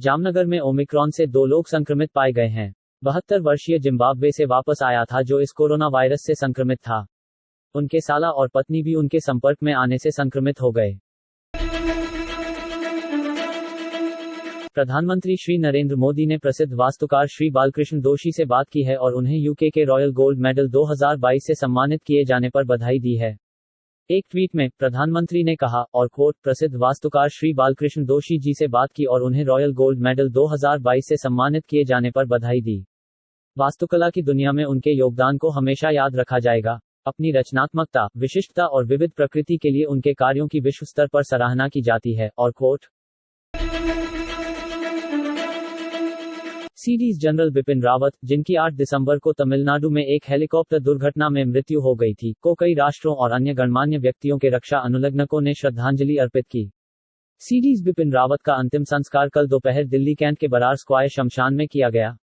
जामनगर में ओमिक्रॉन से 2 लोग संक्रमित पाए गए हैं। 72 वर्षीय जिम्बाब्वे से वापस आया था जो इस कोरोना वायरस से संक्रमित था। उनके साला और पत्नी भी उनके संपर्क में आने से संक्रमित हो गए। प्रधानमंत्री श्री नरेंद्र मोदी ने प्रसिद्ध वास्तुकार श्री बालकृष्ण दोषी से बात की है और उन्हें यूके के रॉयल गोल्ड मेडल 2022 से सम्मानित किए जाने पर बधाई दी है। एक ट्वीट में प्रधानमंत्री ने कहा, और कोट, प्रसिद्ध वास्तुकार श्री बालकृष्ण दोषी जी से बात की और उन्हें रॉयल गोल्ड मेडल 2022 से सम्मानित किए जाने पर बधाई दी। वास्तुकला की दुनिया में उनके योगदान को हमेशा याद रखा जाएगा। अपनी रचनात्मकता, विशिष्टता और विविध प्रकृति के लिए उनके कार्यों की विश्व स्तर पर सराहना की जाती है। और quote, CDS general Bipin Rawat, जिनकी 8 दिसंबर को तमिलनाडु में एक हेलीकॉप्टर दुर्घटना में मृत्यु हो गई थी, को कई राष्ट्रों और अन्य गणमान्य व्यक्तियों के रक्षा अनुलग्नकों ने श्रद्धांजलि अर्पित की। सीडीएस बिपिन रावत का अंतिम संस्कार कल दोपहर दिल्ली कैंट के बरार स्क्वायर शमशान में किया गया।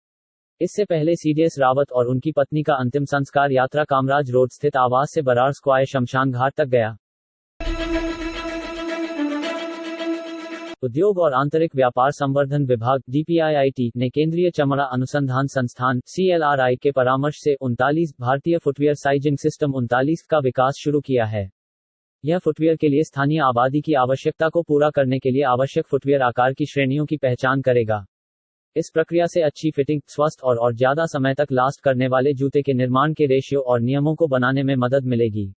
इससे पहले सीडीएस रावत और उनकी पत्नी का अंतिम संस्कार यात्रा कामराज रोड स्थित आवास से बरार स्क्वायर शमशान घाट तक गया। उद्योग और आंतरिक व्यापार संवर्धन विभाग DPIIT ने केंद्रीय चमड़ा अनुसंधान संस्थान CLRI के परामर्श से 39 भारतीय फुटवियर साइजिंग सिस्टम 39 का विकास शुरू किया है। यह फुटवियर के लिए स्थानीय आबादी की आवश्यकता को पूरा करने के लिए आवश्यक फुटवियर आकार की श्रेणियों की पहचान करेगा। इस प्रक्रिया से अच्छी फिटिंग, स्वस्थ और ज्यादा समय तक लास्ट करने वाले जूते के निर्माण के रेशियो और नियमों को बनाने में मदद मिलेगी।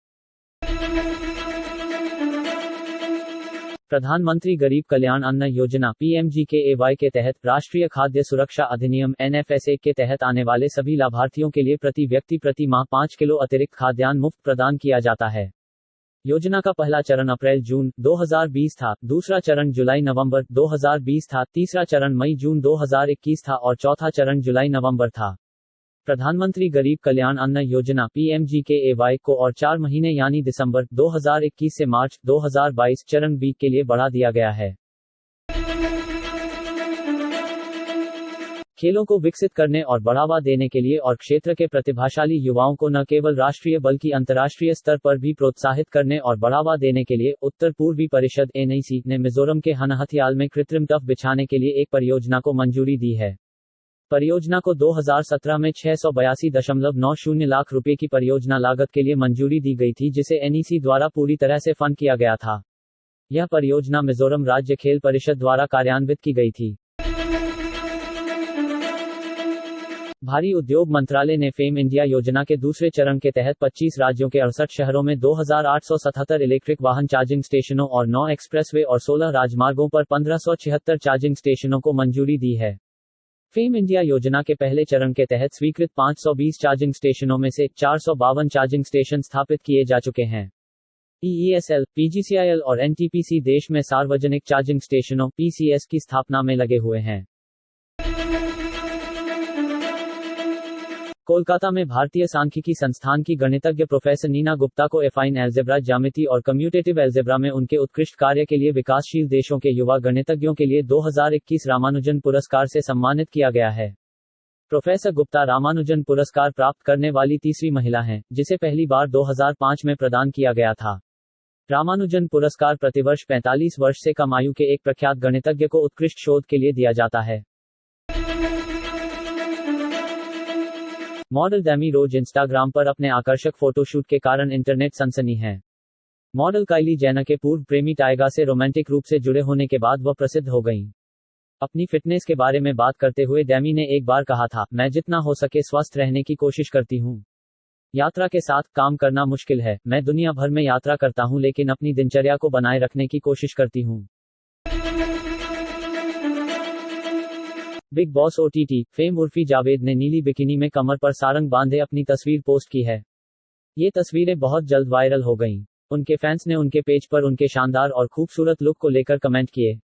प्रधानमंत्री गरीब कल्याण अन्न योजना PMGKAY के तहत राष्ट्रीय खाद्य सुरक्षा अधिनियम NFSA के तहत आने वाले सभी लाभार्थियों के लिए प्रति व्यक्ति प्रति माह 5 किलो अतिरिक्त खाद्यान्न मुफ्त प्रदान किया जाता है। योजना का पहला चरण अप्रैल-जून 2020 था, दूसरा चरण जुलाई-नवंबर 2020 था, तीसरा चरण मई-जून 2021 था और चौथा चरण जुलाई-नवंबर था। प्रधानमंत्री गरीब कल्याण अन्न योजना PMGKAY को और 4 महीने यानी दिसंबर 2021 से मार्च 2022 चरण B के लिए बढ़ा दिया गया है। खेलों को विकसित करने और बढ़ावा देने के लिए और क्षेत्र के प्रतिभाशाली युवाओं को न केवल राष्ट्रीय बल्कि अंतर्राष्ट्रीय स्तर पर भी प्रोत्साहित करने और बढ़ावा देने के लिए उत्तर पूर्वी परिषद NIC ने मिजोरम के हनहथियाल में कृत्रिम टर्फ बिछाने के लिए एक परियोजना को मंजूरी दी है। परियोजना को 2017 में 682.90 लाख रुपए की परियोजना लागत के लिए मंजूरी दी गई थी, जिसे NEC द्वारा पूरी तरह से फंड किया गया था। यह परियोजना मिजोरम राज्य खेल परिषद द्वारा कार्यान्वित की गई थी। भारी उद्योग मंत्रालय ने फेम इंडिया योजना के दूसरे चरण के तहत 25 राज्यों के 68 शहरों में 2877 इलेक्ट्रिक वाहन चार्जिंग स्टेशनों और 9 एक्सप्रेसवे और 16 राजमार्गों पर 1576 चार्जिंग स्टेशनों को मंजूरी दी है। फेम इंडिया योजना के पहले चरण के तहत स्वीकृत 520 चार्जिंग स्टेशनों में से 452 चार्जिंग स्टेशन स्थापित किए जा चुके हैं। EESL, PGCIL और NTPC देश में सार्वजनिक चार्जिंग स्टेशनों PCS की स्थापना में लगे हुए हैं। कोलकाता में भारतीय सांख्यिकी संस्थान की गणितज्ञ प्रोफेसर नीना गुप्ता को एफाइन एल्जेब्रा, ज्यामिति और कम्यूटेटिव एल्जेब्रा में उनके उत्कृष्ट कार्य के लिए विकासशील देशों के युवा गणितज्ञों के लिए 2021 रामानुजन पुरस्कार से सम्मानित किया गया है। प्रोफेसर गुप्ता रामानुजन पुरस्कार प्राप्त करने वाली तीसरी महिला हैं, जिसे पहली बार 2005 में प्रदान किया गया था। रामानुजन पुरस्कार प्रतिवर्ष 45 वर्ष से कम आयु के एक प्रख्यात गणितज्ञ को उत्कृष्ट शोध के लिए दिया जाता है। मॉडल डेमी रोज इंस्टाग्राम पर अपने आकर्षक फोटोशूट के कारण इंटरनेट सनसनी है। मॉडल काइली जेनर के पूर्व प्रेमी टाइगा से रोमांटिक रूप से जुड़े होने के बाद वह प्रसिद्ध हो गईं। अपनी फिटनेस के बारे में बात करते हुए डेमी ने एक बार कहा था, मैं जितना हो सके स्वस्थ रहने की कोशिश करती हूँ। यात्रा के साथ काम करना मुश्किल है। मैं दुनिया भर में यात्रा करता हूँ लेकिन अपनी दिनचर्या को बनाए रखने की कोशिश करती हूँ। Big boss OTT fame Urfi Javed ने नीली बिकिनी में कमर पर सारंग बांधे अपनी तस्वीर पोस्ट की है। ये तस्वीरें बहुत जल्द वायरल हो गईं। उनके फैंस ने उनके पेज पर उनके शानदार और खूबसूरत लुक को लेकर कमेंट किए।